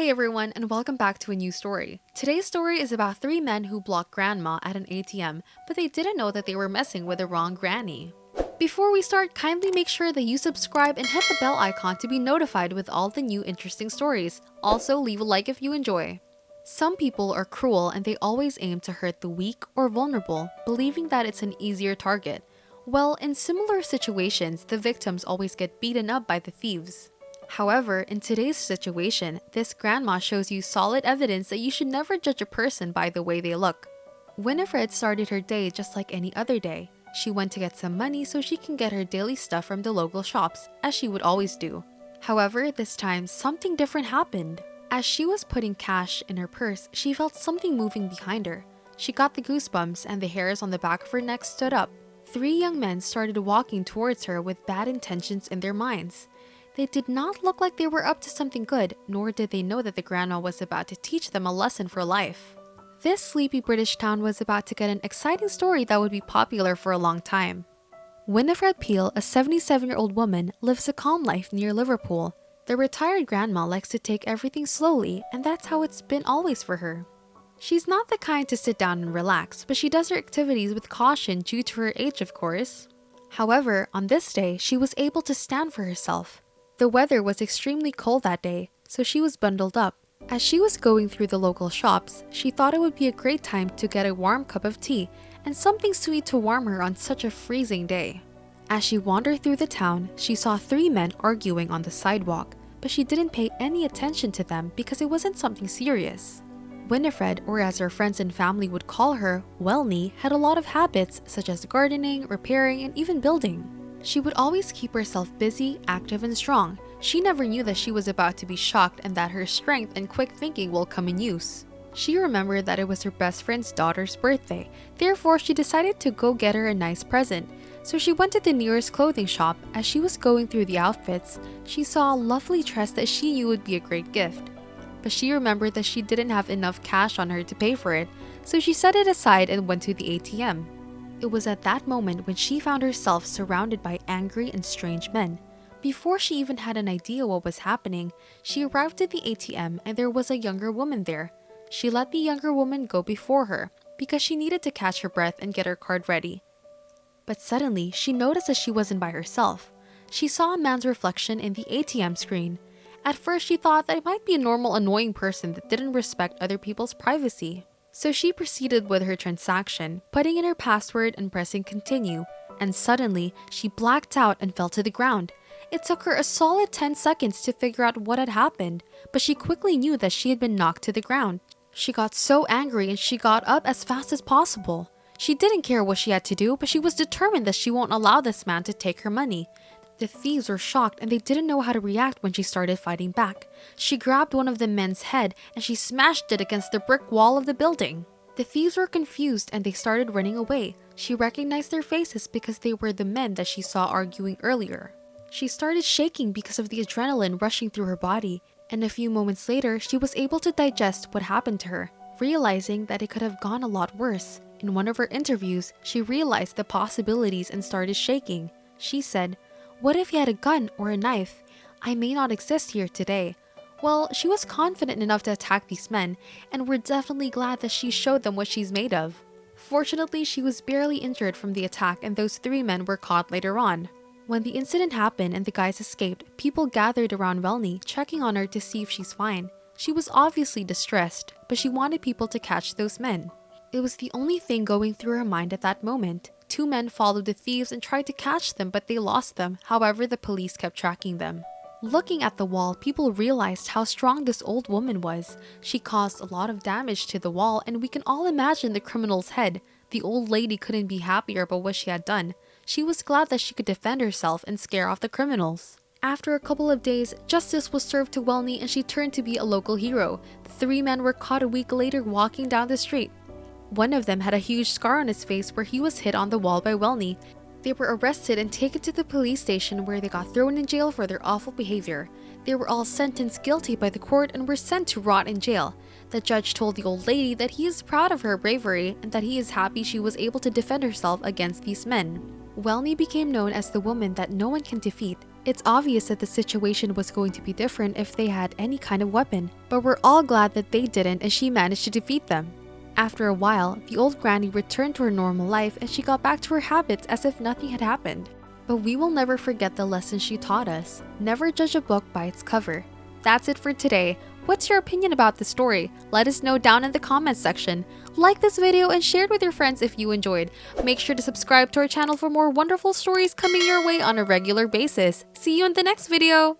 Hey everyone, and welcome back to a new story. Today's story is about three men who blocked grandma at an ATM, but they didn't know that they were messing with the wrong granny. Before we start, kindly make sure that you subscribe and hit the bell icon to be notified with all the new interesting stories. Also, leave a like if you enjoy. Some people are cruel and they always aim to hurt the weak or vulnerable, believing that it's an easier target. Well, in similar situations, the victims always get beaten up by the thieves. However, in today's situation, this grandma shows you solid evidence that you should never judge a person by the way they look. Winifred started her day just like any other day. She went to get some money so she can get her daily stuff from the local shops, as she would always do. However, this time, something different happened. As she was putting cash in her purse, she felt something moving behind her. She got the goosebumps and the hairs on the back of her neck stood up. Three young men started walking towards her with bad intentions in their minds. They did not look like they were up to something good, nor did they know that the grandma was about to teach them a lesson for life. This sleepy British town was about to get an exciting story that would be popular for a long time. Winifred Peel, a 77-year-old woman, lives a calm life near Liverpool. The retired grandma likes to take everything slowly, and that's how it's been always for her. She's not the kind to sit down and relax, but she does her activities with caution due to her age, of course. However, on this day, she was able to stand for herself. The weather was extremely cold that day, so she was bundled up. As she was going through the local shops, she thought it would be a great time to get a warm cup of tea and something sweet to warm her on such a freezing day. As she wandered through the town, she saw three men arguing on the sidewalk, but she didn't pay any attention to them because it wasn't something serious. Winifred, or as her friends and family would call her, Welnie, had a lot of habits such as gardening, repairing, and even building. She would always keep herself busy, active, and strong. She never knew that she was about to be shocked and that her strength and quick thinking will come in use. She remembered that it was her best friend's daughter's birthday, therefore she decided to go get her a nice present. So she went to the nearest clothing shop. As she was going through the outfits, she saw a lovely dress that she knew would be a great gift. But she remembered that she didn't have enough cash on her to pay for it, so she set it aside and went to the ATM. It was at that moment when she found herself surrounded by angry and strange men. Before she even had an idea what was happening, she arrived at the ATM and there was a younger woman there. She let the younger woman go before her because she needed to catch her breath and get her card ready. But suddenly, she noticed that she wasn't by herself. She saw a man's reflection in the ATM screen. At first, she thought that it might be a normal annoying person that didn't respect other people's privacy. So she proceeded with her transaction, putting in her password and pressing continue, and suddenly, she blacked out and fell to the ground. It took her a solid 10 seconds to figure out what had happened, but she quickly knew that she had been knocked to the ground. She got so angry and she got up as fast as possible. She didn't care what she had to do, but she was determined that she won't allow this man to take her money. The thieves were shocked and they didn't know how to react when she started fighting back. She grabbed one of the men's head and she smashed it against the brick wall of the building. The thieves were confused and they started running away. She recognized their faces because they were the men that she saw arguing earlier. She started shaking because of the adrenaline rushing through her body, and a few moments later, she was able to digest what happened to her, realizing that it could have gone a lot worse. In one of her interviews, she realized the possibilities and started shaking. She said, "What if he had a gun or a knife? I may not exist here today." Well, she was confident enough to attack these men, and we're definitely glad that she showed them what she's made of. Fortunately, she was barely injured from the attack and those three men were caught later on. When the incident happened and the guys escaped, people gathered around Welnie, checking on her to see if she's fine. She was obviously distressed, but she wanted people to catch those men. It was the only thing going through her mind at that moment. Two men followed the thieves and tried to catch them, but they lost them. However, the police kept tracking them. Looking at the wall, people realized how strong this old woman was. She caused a lot of damage to the wall, and we can all imagine the criminal's head. The old lady couldn't be happier about what she had done. She was glad that she could defend herself and scare off the criminals. After a couple of days, justice was served to Welnie and she turned to be a local hero. The three men were caught a week later walking down the street. One of them had a huge scar on his face where he was hit on the wall by Welnie. They were arrested and taken to the police station where they got thrown in jail for their awful behavior. They were all sentenced guilty by the court and were sent to rot in jail. The judge told the old lady that he is proud of her bravery and that he is happy she was able to defend herself against these men. Welnie became known as the woman that no one can defeat. It's obvious that the situation was going to be different if they had any kind of weapon, but we're all glad that they didn't and she managed to defeat them. After a while, the old granny returned to her normal life and she got back to her habits as if nothing had happened. But we will never forget the lesson she taught us. Never judge a book by its cover. That's it for today. What's your opinion about the story? Let us know down in the comments section. Like this video and share it with your friends if you enjoyed. Make sure to subscribe to our channel for more wonderful stories coming your way on a regular basis. See you in the next video!